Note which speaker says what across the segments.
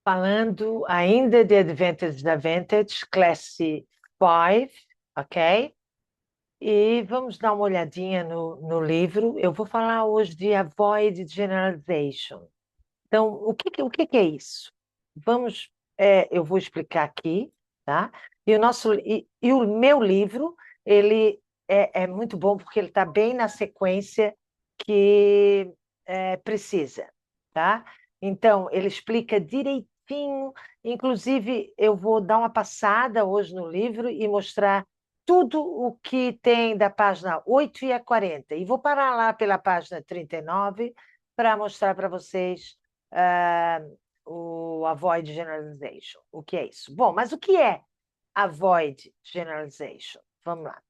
Speaker 1: Falando ainda de Advantage, Classe 5, ok? E vamos dar uma olhadinha no livro. Eu vou falar hoje de Avoid Generalization. Então, o que é isso? Vamos, eu vou explicar aqui, tá? E o meu livro, ele é muito bom porque ele está bem na sequência que precisa, tá? Então, ele explica direitinho, inclusive eu vou dar uma passada hoje no livro e mostrar tudo o que tem da página 8 e a 40. E vou parar lá pela página 39 para mostrar para vocês ah, o avoid generalization. O que é isso? Bom, mas o que é avoid generalization? Vamos lá.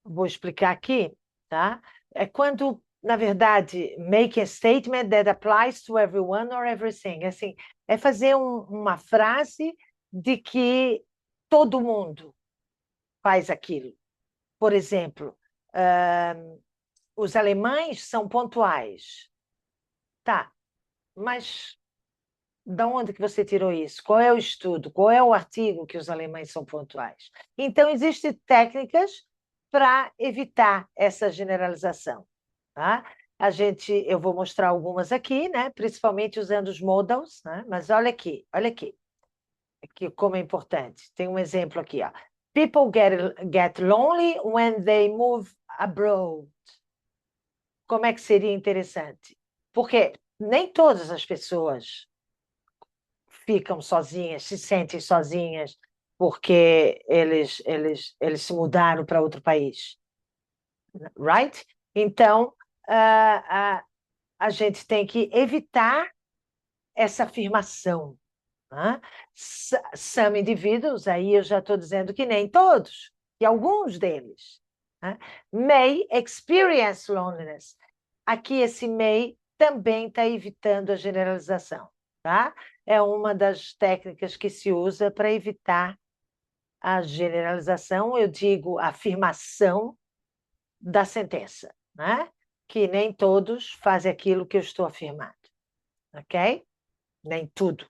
Speaker 1: Vou explicar aqui, tá? É quando, na verdade, make a statement that applies to everyone or everything. Assim, é fazer uma frase de que todo mundo faz aquilo. Por exemplo, os alemães são pontuais. Tá, mas da onde que você tirou isso? Qual é o estudo? Qual é o artigo que os alemães são pontuais? Então, existem técnicas para evitar essa generalização, tá? Eu vou mostrar algumas aqui, né? Principalmente usando os modals, né? Mas olha aqui como é importante. Tem um exemplo aqui, ó. People get lonely when they move abroad. Como é que seria interessante? Porque nem todas as pessoas ficam sozinhas, se sentem sozinhas porque eles se mudaram para outro país, right? Então, a, a gente tem que evitar essa afirmação. Né? Some indivíduos, aí eu já estou dizendo que nem todos, que alguns deles, né? May experience loneliness. Aqui esse may também está evitando a generalização, tá? É uma das técnicas que se usa para evitar a generalização, eu digo afirmação da sentença, né? Que nem todos fazem aquilo que eu estou afirmando, ok? Nem tudo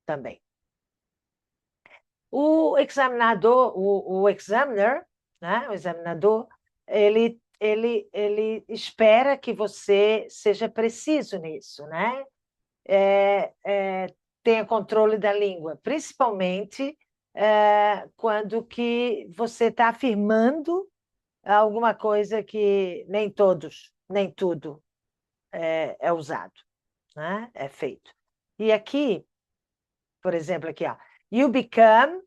Speaker 1: também. O examinador, o examiner, né? O examinador, ele espera que você seja preciso nisso, né? Tenha controle da língua, principalmente quando que você está afirmando alguma coisa que nem todos, nem tudo é usado, né? É feito. E aqui, por exemplo, aqui, ó, you become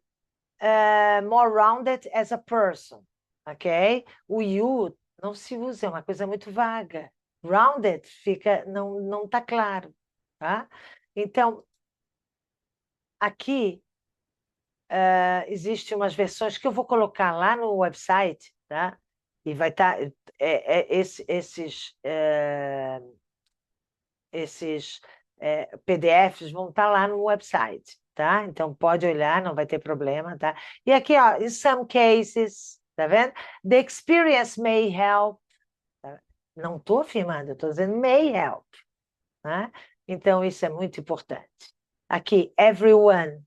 Speaker 1: more rounded as a person, ok? O you não se usa, é uma coisa muito vaga. Rounded fica, não está claro, tá? Então, aqui existem umas versões que eu vou colocar lá no website, tá? E vai estar esses PDFs vão estar lá no website, tá? Então pode olhar, não vai ter problema, tá? E aqui, ó, in some cases, tá vendo? The experience may help. Tá? Não estou afirmando, estou dizendo may help, né? Então isso é muito importante. Aqui, everyone,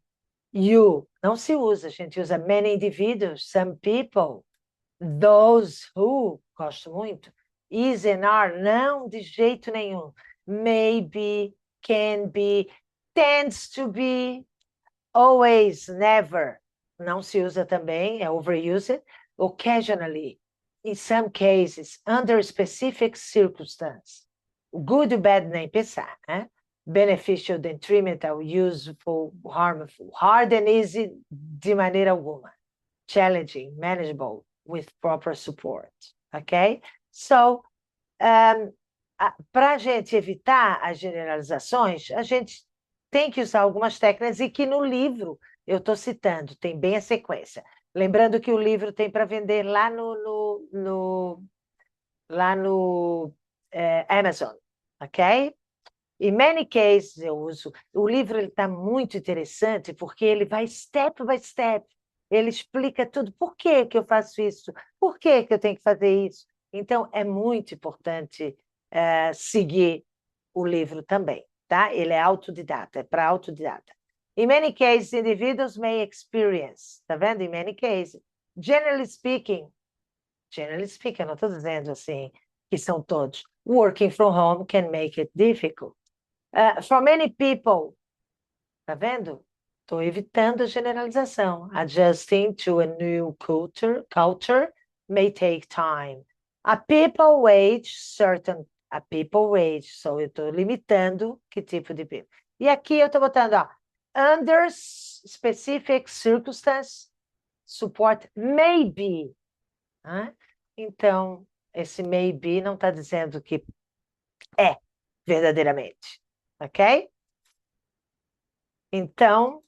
Speaker 1: you, não se usa, a gente usa many individuals, some people, those who, gosto muito. Is and are, não, de jeito nenhum. Maybe, can be, tends to be, always, never. Não se usa também, é overused. Occasionally, in some cases, under specific circumstance. Good, bad, nem pensar, né? Beneficial, detrimental, useful, harmful. Hard and easy, de maneira alguma. Challenging, manageable, with proper support, ok? So, para a gente evitar as generalizações, a gente tem que usar algumas técnicas e que no livro eu estou citando, tem bem a sequência. Lembrando que o livro tem para vender lá no Amazon, ok? Em many cases eu uso. O livro está muito interessante porque ele vai step by step. Ele explica tudo. Por que que eu faço isso? Por que que eu tenho que fazer isso? Então, é muito importante seguir o livro também, tá? tá? Ele é autodidata, é para autodidata. In many cases, individuals may experience, tá vendo? In many cases. Generally speaking, eu não estou dizendo assim que são todos. Working from home can make it difficult. For many people, tá vendo? Estou evitando a generalização. Adjusting to a new culture may take time. A people wage, so eu estou limitando que tipo de people. E aqui eu estou botando, ó, under specific circumstances, support may be. Né? Então, esse may be não está dizendo que é verdadeiramente, ok? Então,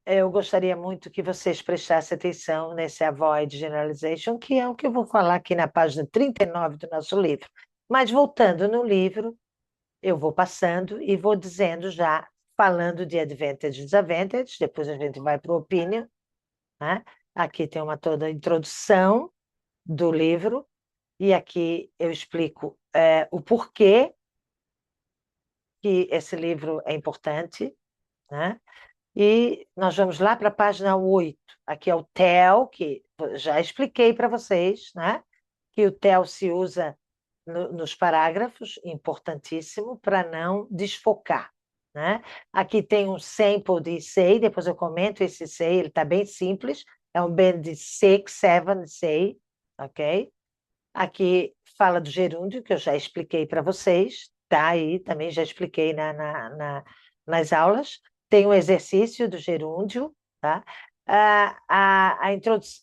Speaker 1: eu gostaria muito que vocês prestassem atenção nesse avoid generalization, que é o que eu vou falar aqui na página 39 do nosso livro. Mas voltando no livro, eu vou passando e vou dizendo já, falando de advantage e disadvantage, depois a gente vai para o opinion, né? Aqui tem toda a introdução do livro, e aqui eu explico o porquê que esse livro é importante, né? E nós vamos lá para a página 8. Aqui é o TEL, que já expliquei para vocês, né? Que o TEL se usa nos parágrafos, importantíssimo, para não desfocar, né? Aqui tem um sample de say, depois eu comento esse say, ele está bem simples, é um band de 6, 7 say, ok? Aqui fala do gerúndio, que eu já expliquei para vocês, tá aí, também já expliquei nas aulas. Tem um exercício do gerúndio, tá? A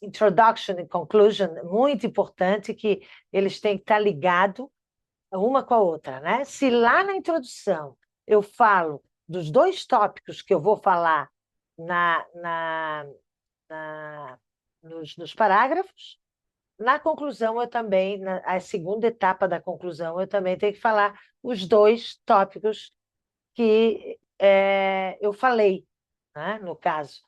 Speaker 1: introduction e conclusion, muito importante, que eles têm que estar ligados uma com a outra, né? Se lá na introdução eu falo dos dois tópicos que eu vou falar nos parágrafos, na conclusão, eu também, a segunda etapa da conclusão, eu também tenho que falar os dois tópicos que eu falei, né? No caso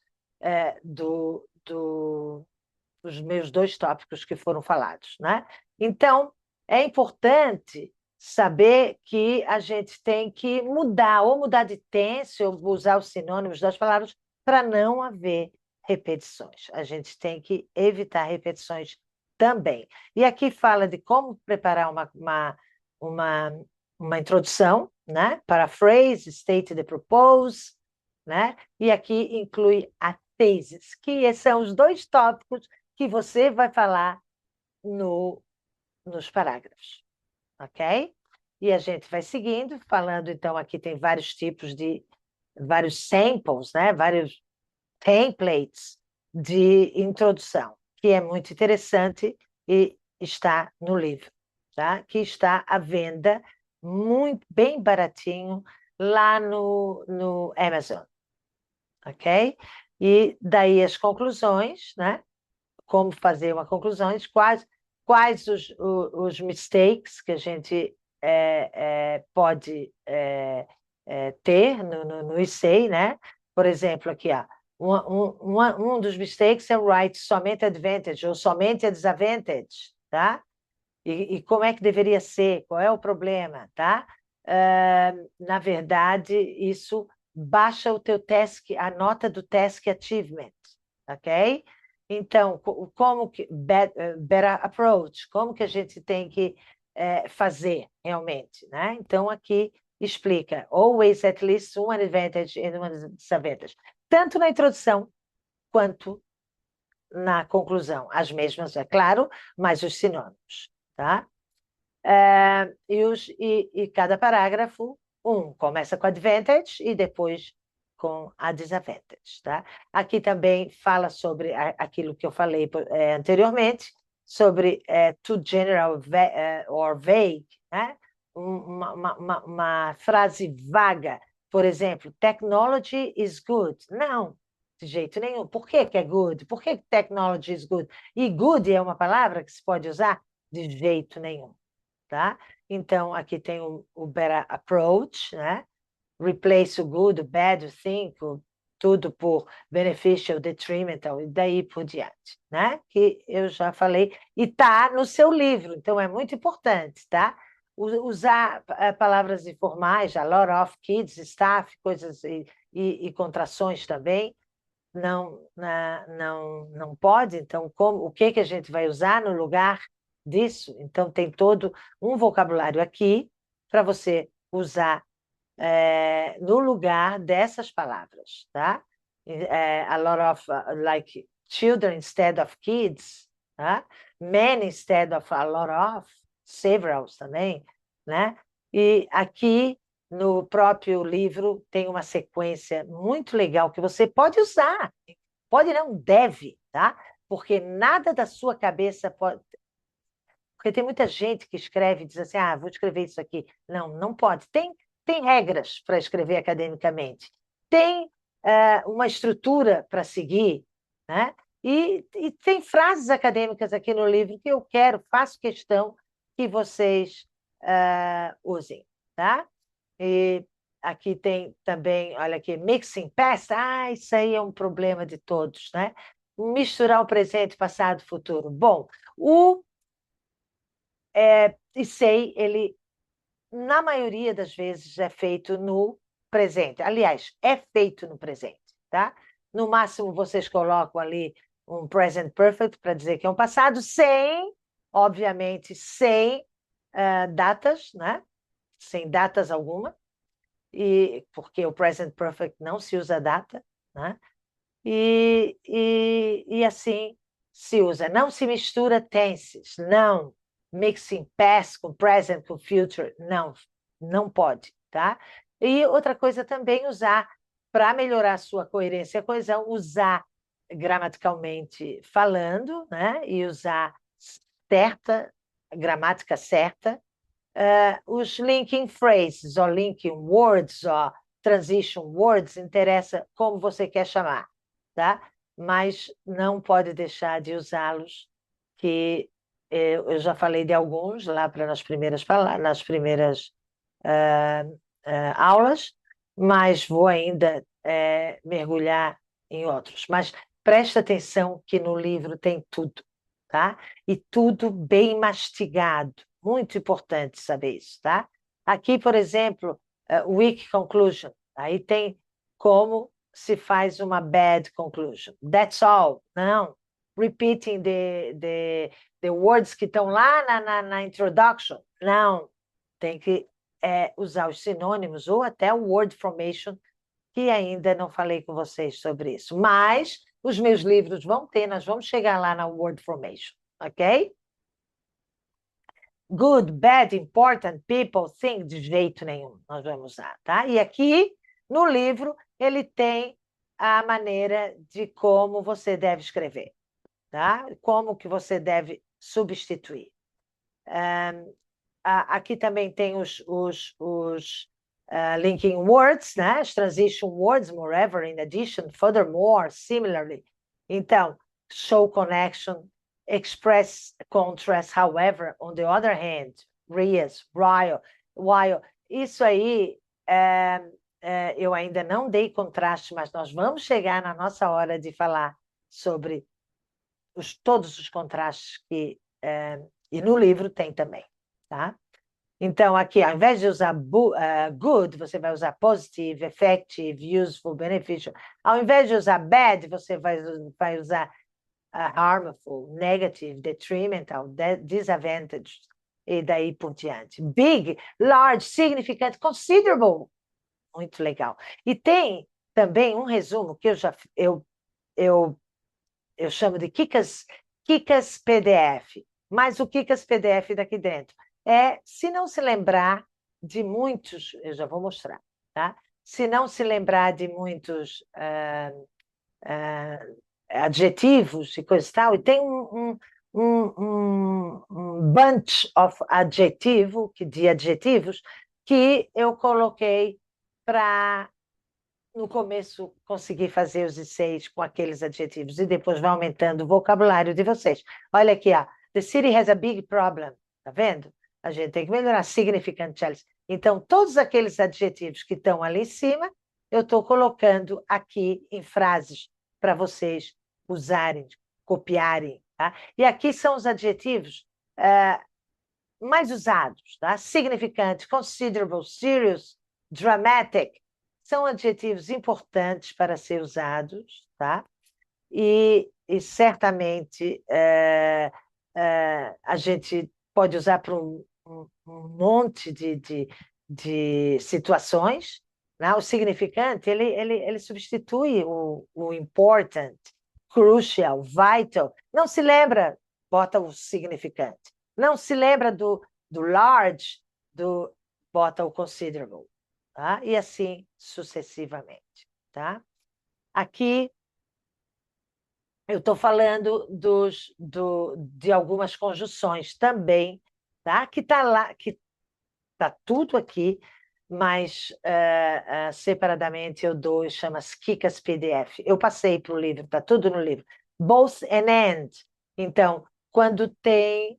Speaker 1: dos meus dois tópicos que foram falados, né? Então, é importante saber que a gente tem que mudar, ou mudar de tense, ou usar os sinônimos das palavras, para não haver repetições. A gente tem que evitar repetições também. E aqui fala de como preparar uma introdução, né? Paraphrase, state the propose, né? E aqui inclui a thesis, que são os dois tópicos que você vai falar nos parágrafos, ok? E a gente vai seguindo, falando, então, aqui tem vários tipos vários samples, né? Vários templates de introdução, que é muito interessante e está no livro, tá? Que está à venda, muito bem baratinho, lá no Amazon, ok? E daí as conclusões, né? Como fazer uma conclusão, quais os mistakes que a gente pode ter no essay, né? Por exemplo, aqui, ó, um dos mistakes é write somente advantage ou somente a disadvantage, tá? E como é que deveria ser? Qual é o problema, tá? Na verdade, isso baixa o teu task, a nota do task achievement, ok? Então, como que better approach, como que a gente tem que fazer realmente, né? Então, aqui explica always at least one advantage and one disadvantage, tanto na introdução quanto na conclusão, as mesmas, é claro, mas os sinônimos, tá? E cada parágrafo, começa com advantage e depois com a disadvantage, tá? Aqui também fala sobre aquilo que eu falei anteriormente, sobre too general or vague, né? Uma frase vaga, por exemplo, technology is good. Não, de jeito nenhum. Por que é good? Por que technology is good? E good é uma palavra que se pode usar? De jeito nenhum. Tá? Então, aqui tem o better approach, né? Replace o good, o bad, o think, tudo por beneficial, detrimental, e daí por diante, né? Que eu já falei, e está no seu livro, então é muito importante, tá? Usar palavras informais, a lot of, kids, staff, coisas e contrações também, não pode. Então, o que a gente vai usar no lugar disso? Então, tem todo um vocabulário aqui para você usar no lugar dessas palavras, tá? A lot of, like, children instead of kids, tá? Many instead of a lot of, several também, né? E aqui no próprio livro tem uma sequência muito legal que você pode usar, pode não, deve, tá? Porque nada da sua cabeça pode... Porque tem muita gente que escreve e diz assim, vou escrever isso aqui. Não, não pode. Tem regras para escrever academicamente. Tem uma estrutura para seguir, né? E tem frases acadêmicas aqui no livro que eu faço questão que vocês usem, tá? E aqui tem também, olha aqui, mixing past. Isso aí é um problema de todos, né? Misturar o presente, passado, futuro. Bom, o e sei, ele, na maioria das vezes, é feito no presente. Aliás, é feito no presente, tá? No máximo, vocês colocam ali um present perfect para dizer que é um passado, obviamente, sem datas, né? Sem datas alguma, porque o present perfect não se usa data, né? E assim se usa. Não se mistura tenses, não. Mixing past com present com future, não pode, tá? E outra coisa também usar, para melhorar a sua coerência e coesão, usar gramaticalmente falando, né? E usar gramática certa, os linking phrases, ou linking words, ou transition words, interessa como você quer chamar, tá? Mas não pode deixar de usá-los, que eu já falei de alguns lá nas primeiras aulas, mas vou ainda mergulhar em outros. Mas presta atenção que no livro tem tudo, tá? E tudo bem mastigado. Muito importante saber isso, tá? Aqui, por exemplo, weak conclusion. Aí tem como se faz uma bad conclusion. That's all. Não. Repeating the words que estão lá na introduction. Não. Tem que usar os sinônimos ou até o word formation, que ainda não falei com vocês sobre isso. Mas os meus livros vão ter, nós vamos chegar lá na word formation, ok? Good, bad, important, people, thing, de jeito nenhum nós vamos usar, tá? E aqui, no livro, ele tem a maneira de como você deve escrever, tá? Como que você deve substituir. Aqui também tem os linking words, né? As transition words, moreover, in addition, furthermore, similarly. Então, show connection, express contrast, however, on the other hand, whereas, while. Isso aí, eu ainda não dei contraste, mas nós vamos chegar na nossa hora de falar sobre todos os contrastes que... e no livro tem também, tá? Então, aqui, ao invés de usar good, você vai usar positive, effective, useful, beneficial. Ao invés de usar bad, você vai usar harmful, negative, detrimental, disadvantage, e daí por diante. Big, large, significant, considerable. Muito legal. E tem também um resumo que eu chamo de Kikas PDF. Mas o Kikas PDF daqui dentro se não se lembrar de muitos, eu já vou mostrar, tá? Se não se lembrar de muitos adjetivos e coisa e tal, e tem um bunch de adjetivos que eu coloquei para, no começo, conseguir fazer os essays com aqueles adjetivos, e depois vai aumentando o vocabulário de vocês. Olha aqui, The city has a big problem. Tá vendo? A gente tem que melhorar. Significant challenge. Então, todos aqueles adjetivos que estão ali em cima, eu estou colocando aqui em frases para vocês usarem, copiarem. Tá? E aqui são os adjetivos mais usados, tá? Significante, considerable, serious, dramatic, são adjetivos importantes para ser usados, tá? E certamente a gente pode usar para um monte de situações, né? O significante, ele substitui o important, crucial, vital. Não se lembra, bota o significante. Não se lembra do large, bota o considerable, tá? E assim sucessivamente, tá? Aqui eu estou falando de algumas conjunções também, tá? Que está lá, que está tudo aqui, mas separadamente eu dou, chama-se Kikas PDF. Eu passei para o livro, está tudo no livro. Both and and. Então, quando tem,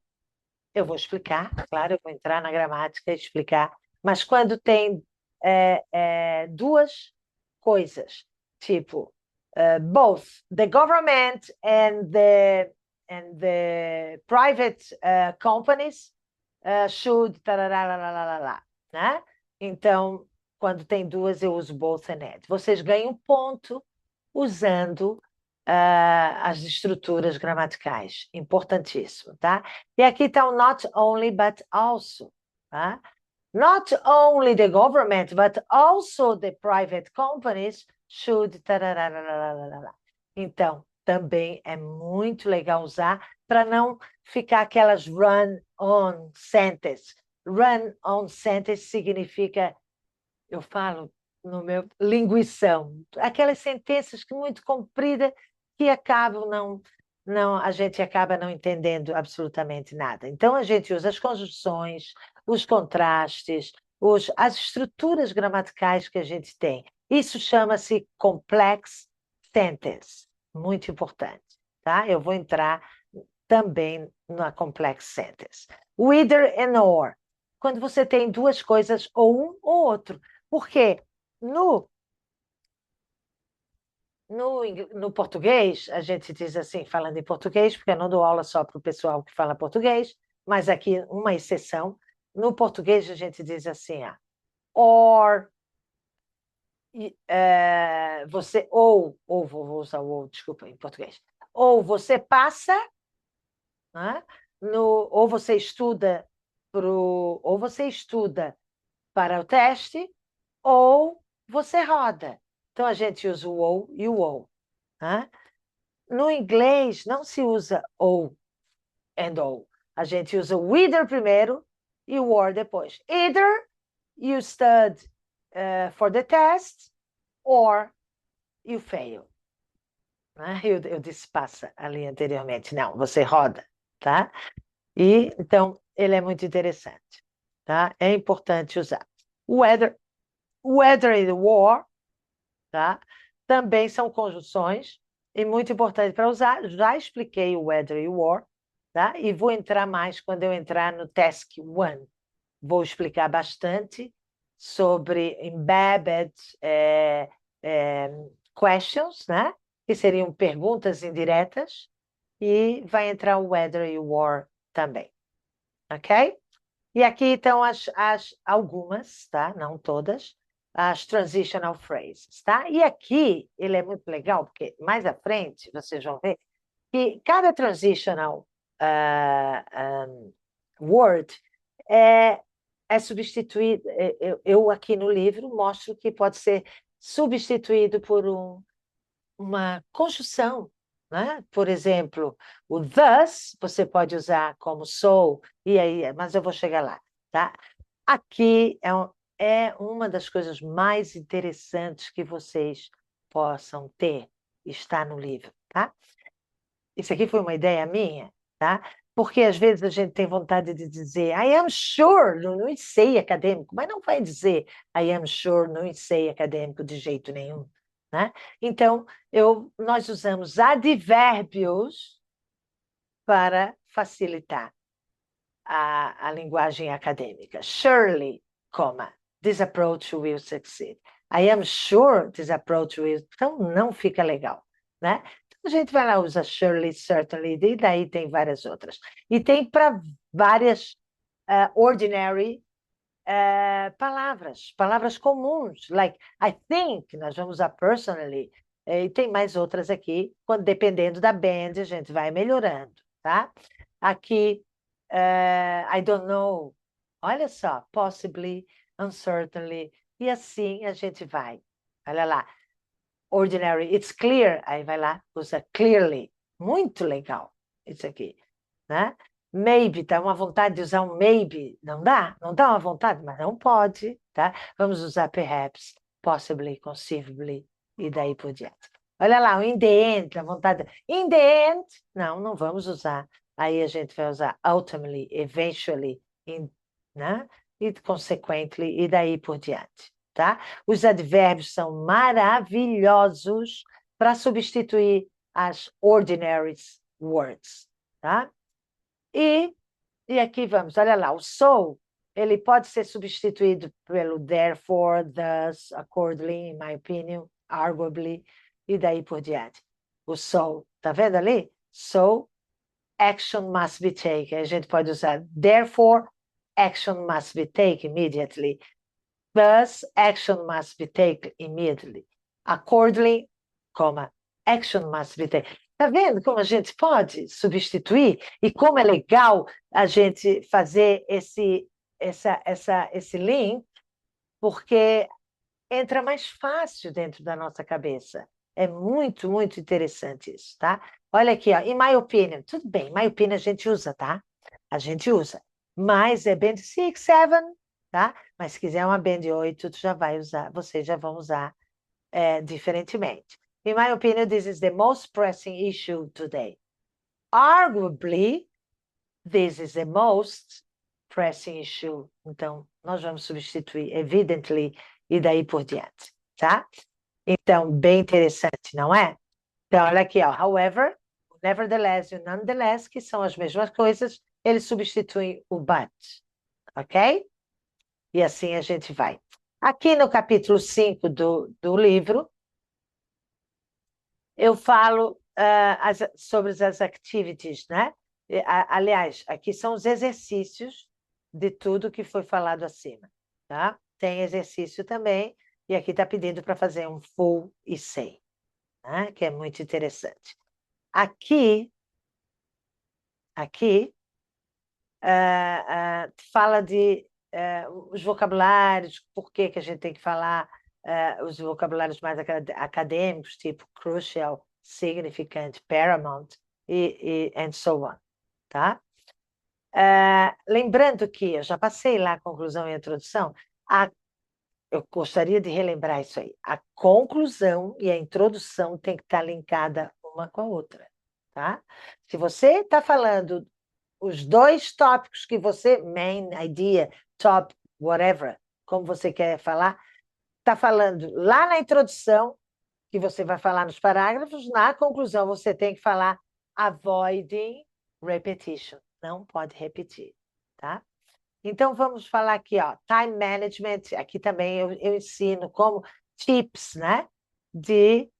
Speaker 1: eu vou explicar, claro, eu vou entrar na gramática e explicar, mas quando tem duas coisas, tipo, both the government and the private companies should, tarará, né? Então, quando tem duas, eu uso both and and. Vocês ganham ponto usando as estruturas gramaticais. Importantíssimo, tá? E aqui está o not only, but also, tá? Not only the government, but also the private companies should. Tarararararara. Então, também é muito legal usar para não ficar aquelas run-on sentence. Run-on sentence significa, eu falo no meu linguição, aquelas sentenças que muito compridas que acabam não, a gente acaba não entendendo absolutamente nada. Então a gente usa as conjunções, os contrastes, as estruturas gramaticais que a gente tem. Isso chama-se complex sentence, muito importante, tá? Eu vou entrar também na complex sentence. Whether and or, quando você tem duas coisas, ou um ou outro. Porque no português, a gente diz assim, falando em português, porque eu não dou aula só para o pessoal que fala português, mas aqui uma exceção. No português, a gente diz assim, or, você, ou vou usar o ou, desculpa, em português. Ou você passa, né, ou você estuda ou você estuda para o teste, ou você roda. Então, a gente usa o ou e o ou. Né? No inglês, não se usa ou and ou. A gente usa o either primeiro e o or depois. Either you study for the test or you fail. Né? Eu disse passa ali anteriormente. Não, você roda, tá? E, então, ele é muito interessante, tá? É importante usar. Weather e war, tá? Também são conjunções e muito importante para usar. Já expliquei o weather e o war, tá? E vou entrar mais quando eu entrar no task 1. Vou explicar bastante sobre embedded questions, né? Que seriam perguntas indiretas, e vai entrar o weather e o war também, ok? E aqui estão algumas, tá? Não todas, as transitional phrases, tá? E aqui ele é muito legal, porque mais à frente vocês vão ver que cada transitional word é substituído. Eu aqui no livro mostro que pode ser substituído por uma conjunção, né? Por exemplo, o thus você pode usar como so, e aí, mas eu vou chegar lá, tá? Aqui é uma das coisas mais interessantes que vocês possam ter, está no livro, tá? Isso aqui foi uma ideia minha, tá? Porque às vezes a gente tem vontade de dizer I am sure no ensaio acadêmico, mas não vai dizer I am sure no ensaio acadêmico de jeito nenhum, né? Então, nós usamos advérbios para facilitar a linguagem acadêmica. Surely, this approach will succeed. I am sure this approach will... Então, não fica legal, né? A gente vai lá, usa surely, certainly, e daí tem várias outras. E tem para várias ordinary palavras comuns, like I think, nós vamos usar personally, e tem mais outras aqui, dependendo da band, a gente vai melhorando, tá? Aqui, I don't know, olha só, possibly, uncertainly, e assim a gente vai. Olha lá, ordinary, it's clear, aí vai lá, usa clearly, muito legal isso aqui, né? Maybe, tá uma vontade de usar um maybe, não dá? Não dá uma vontade, mas não pode, tá? Vamos usar perhaps, possibly, conceivably, e daí por diante. Olha lá, o in the end, a vontade. In the end, não vamos usar. Aí a gente vai usar ultimately, eventually, né? E consequently, e daí por diante, tá? Os advérbios são maravilhosos para substituir as ordinary words, tá? E aqui vamos, olha lá, o so, ele pode ser substituído pelo therefore, thus, accordingly, in my opinion, arguably, e daí por diante. O so, tá vendo ali? So, action must be taken. A gente pode usar therefore, action must be taken immediately. Thus, action must be taken immediately. Accordingly, action must be taken. Está vendo como a gente pode substituir e como é legal a gente fazer esse link, porque entra mais fácil dentro da nossa cabeça. É muito, muito interessante isso, tá? Olha aqui, ó, in my opinion. Tudo bem, my opinion a gente usa, tá? A gente usa. Mas é band 6, 7, tá? Mas se quiser uma band 8, tu já vai usar, vocês já vão usar diferentemente. In my opinion, this is the most pressing issue today. Arguably, this is the most pressing issue. Então, nós vamos substituir evidently e daí por diante, tá? Então, bem interessante, não é? Então, olha aqui, ó. However, nevertheless e o nonetheless, que são as mesmas coisas, eles substituem o but, ok? E assim a gente vai. Aqui no capítulo 5 do livro, eu falo sobre as activities, né? Aliás, aqui são os exercícios de tudo que foi falado acima, tá? Tem exercício também, e aqui está pedindo para fazer um full e say, né? Que é muito interessante. Aqui fala de os vocabulários, por que a gente tem que falar os vocabulários mais acadêmicos, tipo crucial, significant, paramount, and so on, tá? Lembrando que eu já passei lá a conclusão e a introdução, eu gostaria de relembrar isso aí. A conclusão e a introdução tem que estar linkada uma com a outra, tá? Se você está falando os dois tópicos que você, main idea, top, whatever, como você quer falar, está falando lá na introdução, que você vai falar nos parágrafos, na conclusão você tem que falar avoiding repetition. Não pode repetir, tá? Então, vamos falar aqui, ó, time management, aqui também eu ensino como tips, né? De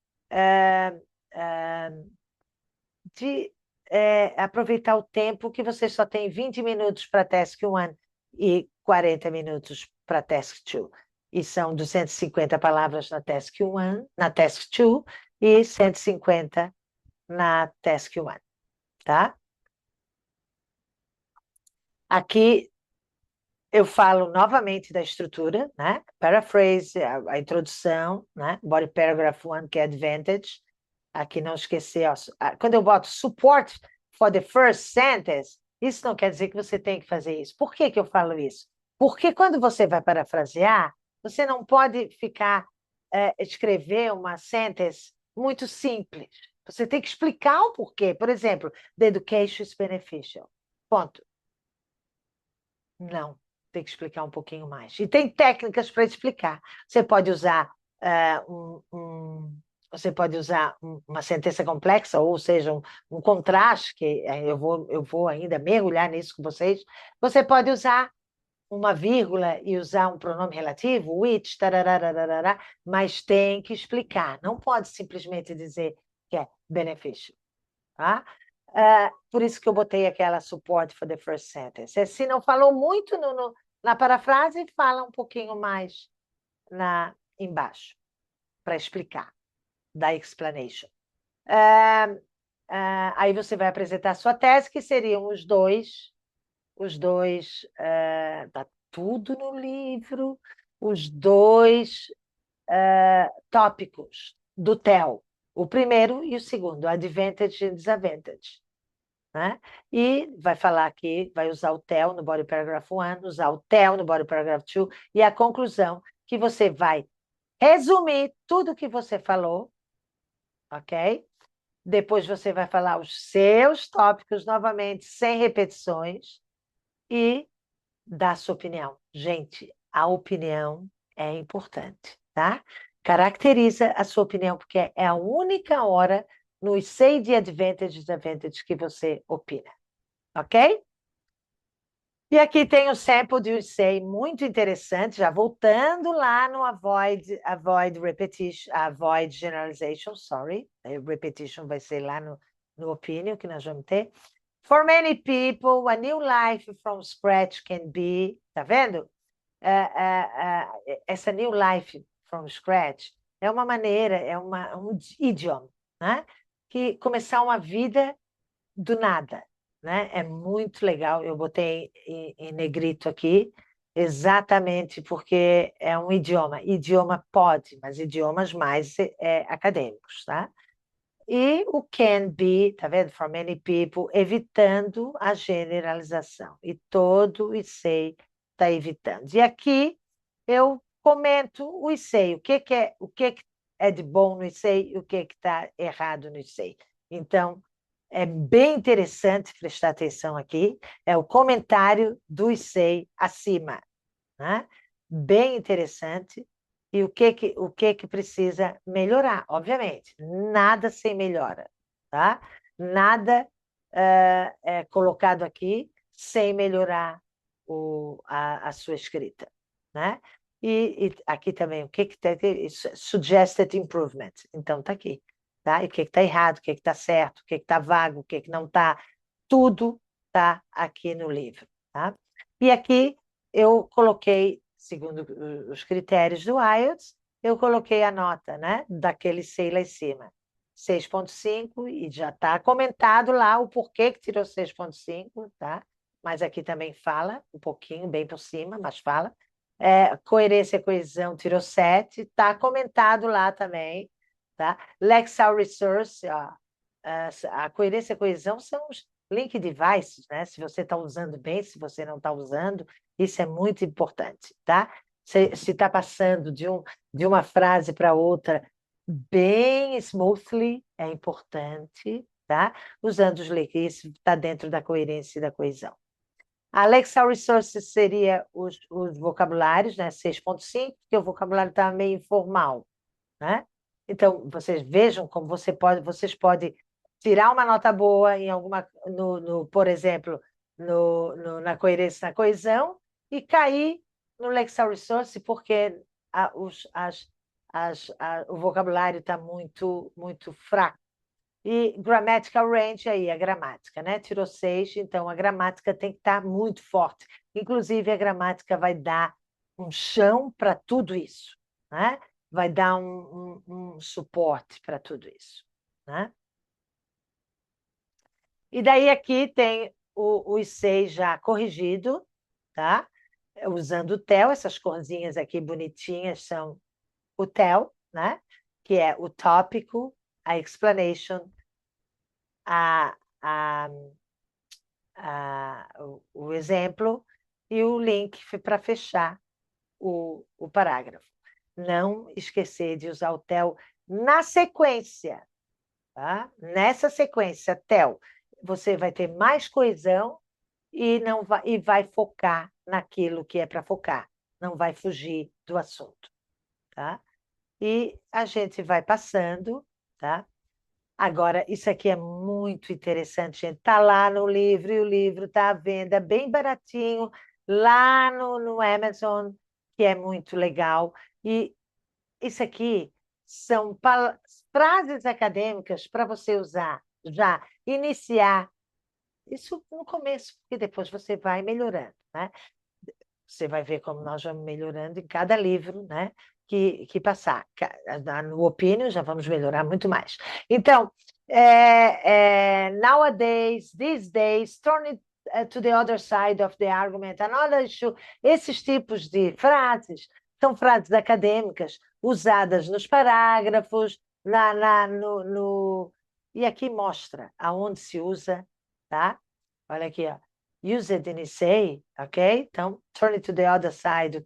Speaker 1: aproveitar o tempo que você só tem 20 minutos para task 1 e 40 minutos para task 2. E são 250 palavras na task 1, na task 2 e 150 na task 1, tá? Aqui eu falo novamente da estrutura, né? Paraphrase, a introdução, né? Body paragraph 1, que é advantage. Aqui não esquecer, ó, quando eu boto support for the first sentence, isso não quer dizer que você tem que fazer isso. Por que eu falo isso? Porque quando você vai parafrasear, você não pode escrever uma sentence muito simples. Você tem que explicar o porquê. Por exemplo, the education is beneficial. Ponto. Não, tem que explicar um pouquinho mais. E tem técnicas para explicar. Você pode usar você pode usar uma sentença complexa, ou seja, um contraste, que eu vou ainda mergulhar nisso com vocês. Você pode usar uma vírgula e usar um pronome relativo, which, tararararará, mas tem que explicar. Não pode simplesmente dizer que é benefício. Tá? Por isso que eu botei aquela support for the first sentence. Se não falou muito na parafrase, fala um pouquinho mais embaixo, para explicar, da explanation. Aí você vai apresentar a sua tese, que seriam os dois, tá tudo no livro, os dois tópicos do TEL, o primeiro e o segundo, advantage e disadvantage. Né? E vai falar aqui, vai usar o TEL no body paragraph 1, usar o TEL no body paragraph 2, e a conclusão que você vai resumir tudo que você falou, ok? Depois você vai falar os seus tópicos novamente, sem repetições, e dar sua opinião. Gente, a opinião é importante, tá? Caracteriza a sua opinião, porque é a única hora no Say the Advantage e Disadvantage que você opina, ok? E aqui tem o sample de Say, muito interessante, já voltando lá no avoid repetition, avoid generalization, sorry, repetition vai ser lá no opinion que nós vamos ter. For many people, a new life from scratch can be, tá vendo? Essa new life from scratch é uma maneira, um idioma, né? Que começar uma vida do nada, né? É muito legal. Eu botei em negrito aqui, exatamente porque é um idioma. Idioma pode, mas idiomas mais acadêmicos, tá? E o can be, tá vendo? For many people, evitando a generalização. E todo o say está evitando. E aqui eu comento o say, o que é de bom no say e o que está errado no say. Então, é bem interessante prestar atenção aqui, é o comentário do say acima, né? Bem interessante. E o que precisa melhorar? Obviamente, nada sem melhora, tá? Nada é colocado aqui sem melhorar a sua escrita, né? E aqui também, o que tem? Suggested improvement. Então, está aqui, tá? E o que está errado, o que está certo, o que está vago, o que não está. Tudo está aqui no livro, tá? E aqui eu coloquei, segundo os critérios do IELTS, eu coloquei a nota, né, daquele sei lá em cima. 6,5 e já está comentado lá o porquê que tirou 6,5, tá? Mas aqui também fala, um pouquinho, bem por cima, mas fala. Coerência e coesão tirou 7, está comentado lá também, tá? Lexile Resource, ó, a coerência e a coesão são os link devices, né? Se você está usando bem, se você não está usando, isso é muito importante, tá? Se está passando de uma frase para outra bem smoothly, é importante, tá? Usando os links, isso está dentro da coerência e da coesão. A Lexile Resources seria os vocabulários, né? 6,5, porque o vocabulário está meio informal, né? Então, vocês vejam como vocês podem tirar uma nota boa em alguma, por exemplo, na coerência, na coesão, e cair no Lexile Resource, porque o vocabulário está muito, muito fraco. E grammatical range, aí, a gramática, né? Tirou 6, então a gramática tem que estar muito forte. Inclusive, a gramática vai dar um chão para tudo isso, né? Vai dar um suporte para tudo isso, né? E daí aqui tem o I6 já corrigido, tá? Usando o TEL, essas corzinhas aqui bonitinhas são o TEL, né? Que é o tópico, a explanation, a, a, o exemplo e o link para fechar o parágrafo. Não esquecer de usar o TEL na sequência, tá? Nessa sequência, TEL, você vai ter mais coesão e vai focar naquilo que é para focar, não vai fugir do assunto, tá? E a gente vai passando, tá? Agora, isso aqui é muito interessante, gente. Está lá no livro, e o livro está à venda bem baratinho, lá no Amazon, que é muito legal. E isso aqui são frases acadêmicas para você usar já iniciar, isso no começo, porque depois você vai melhorando, né? Você vai ver como nós vamos melhorando em cada livro, né? Que passar. No Opinion já vamos melhorar muito mais. Então, nowadays, these days, turn it to the other side of the argument. Another issue. Esses tipos de frases são frases acadêmicas usadas nos parágrafos, e aqui mostra aonde se usa, tá? Olha aqui, ó. Use it in essay, ok? Então, turn it to the other side.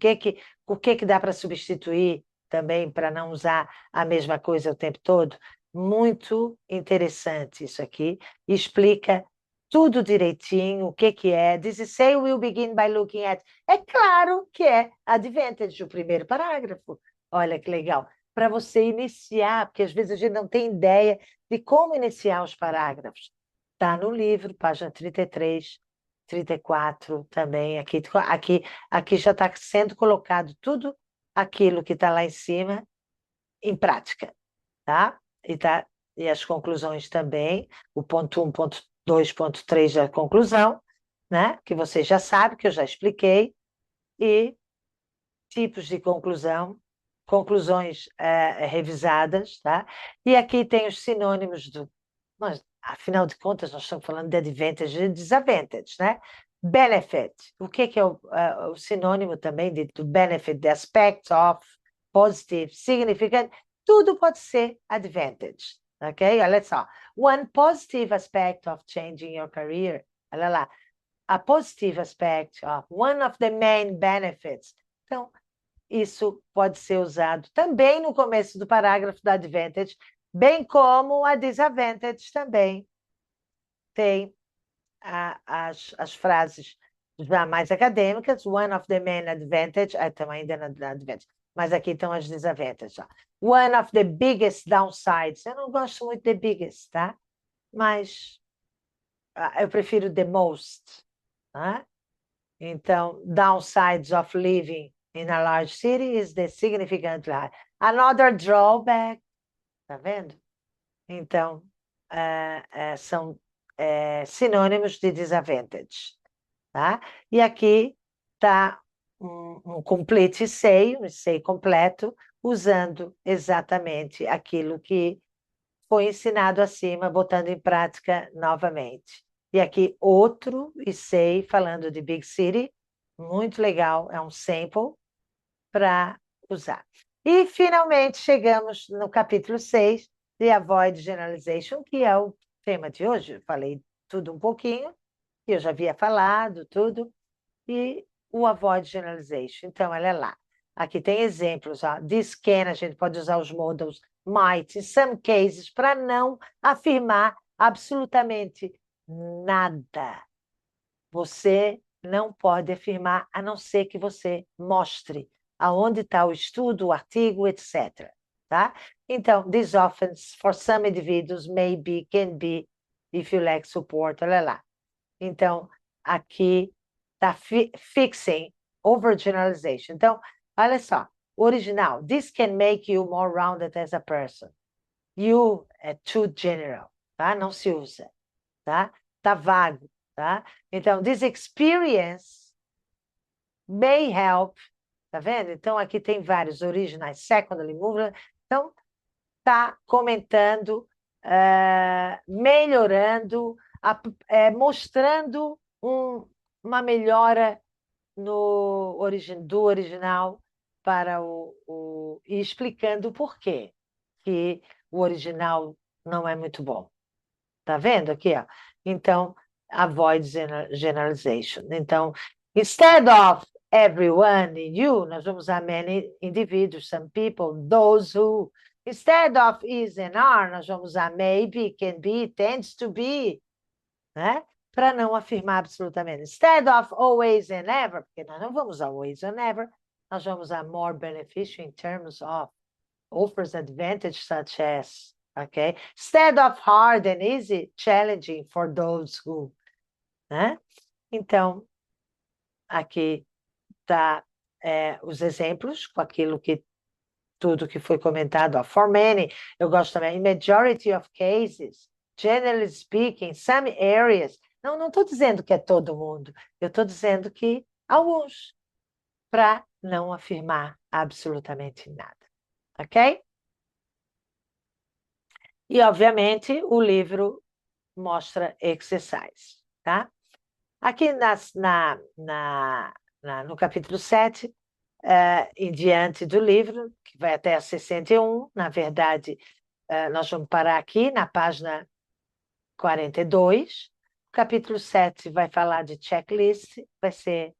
Speaker 1: O que dá para substituir também para não usar a mesma coisa o tempo todo? Muito interessante isso aqui. Explica tudo direitinho, o que é. This essay will begin by looking at. É claro que é advantage, o primeiro parágrafo. Olha que legal. Para você iniciar, porque às vezes a gente não tem ideia de como iniciar os parágrafos. Está no livro, página 33, 34 também. Aqui já está sendo colocado tudo aquilo que está lá em cima em prática, tá? E as conclusões também, o ponto 1, ponto 2, ponto 3 da conclusão, né? Que você já sabe, que eu já expliquei, e tipos de conclusões revisadas, tá? E aqui tem os sinônimos Mas, afinal de contas, nós estamos falando de advantage e disadvantage, né? Benefit. O que é o sinônimo também do benefit, the aspect of, positive, significant? Tudo pode ser advantage, ok? Olha só. One positive aspect of changing your career. Olha lá. A positive aspect of one of the main benefits. Então, isso pode ser usado também no começo do parágrafo da advantage, bem como a disadvantage também. Tem as frases já mais acadêmicas, one of the main advantage, também ainda na advantage, mas aqui estão as disadvantages. One of the biggest downsides, eu não gosto muito de biggest, tá? Mas eu prefiro the most, tá? Então, downsides of living in a large city is the significant high. Another drawback, tá vendo? Então, são sinônimos de disadvantage, tá? E aqui está um complete essay, um essay completo, usando exatamente aquilo que foi ensinado acima, botando em prática novamente. E aqui outro essay falando de Big City, muito legal, é um sample para usar. E, finalmente, chegamos no capítulo 6, de Avoid Generalization, que é o tema de hoje. Eu falei tudo um pouquinho, que eu já havia falado, tudo, e o Avoid Generalization. Então, olha lá. Aqui tem exemplos. Ó. This can, a gente pode usar os modals might, in some cases, para não afirmar absolutamente nada. Você não pode afirmar, a não ser que você mostre aonde está o estudo, o artigo, etc. Tá? Então, this often, for some individuals, may be, can be, if you lack support, olha lá. Então, aqui está fixing overgeneralization. Então, olha só, o original, this can make you more rounded as a person. You é too general, tá? Não se usa, tá? Tá vago, tá? Então, this experience may help, tá vendo? Então, aqui tem vários originais, secondary, movement. Então, tá comentando, melhorando, mostrando uma melhora do original para e explicando o porquê que o original não é muito bom. Tá vendo aqui, ó? Então, avoid generalization. Então, instead of everyone, you, nós vamos usar many individuals, some people, those who. Instead of is and are, nós vamos usar maybe, can be, tends to be, né? Para não afirmar absolutamente. Instead of always and ever, porque nós não vamos usar always and ever, nós vamos usar more beneficial in terms of, offers advantage such as, okay? Instead of hard and easy, challenging for those who, né? Então, aqui tá os exemplos com aquilo que tudo que foi comentado. Ó. For many, eu gosto também. In majority of cases, Generally speaking, some areas. Não estou dizendo que é todo mundo, eu estou dizendo que alguns, para não afirmar absolutamente nada. Ok? E, obviamente, o livro mostra exercise, tá? Aqui no capítulo 7, em diante do livro, que vai até a 61, na verdade, nós vamos parar aqui na página 42. O capítulo 7 vai falar de checklist, vai ser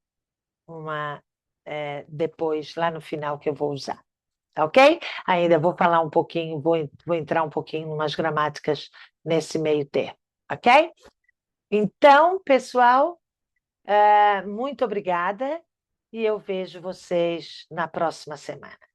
Speaker 1: depois, lá no final, que eu vou usar. Ok? Ainda vou falar um pouquinho, vou entrar um pouquinho em umas gramáticas nesse meio termo. Ok? Então, pessoal, muito obrigada e eu vejo vocês na próxima semana.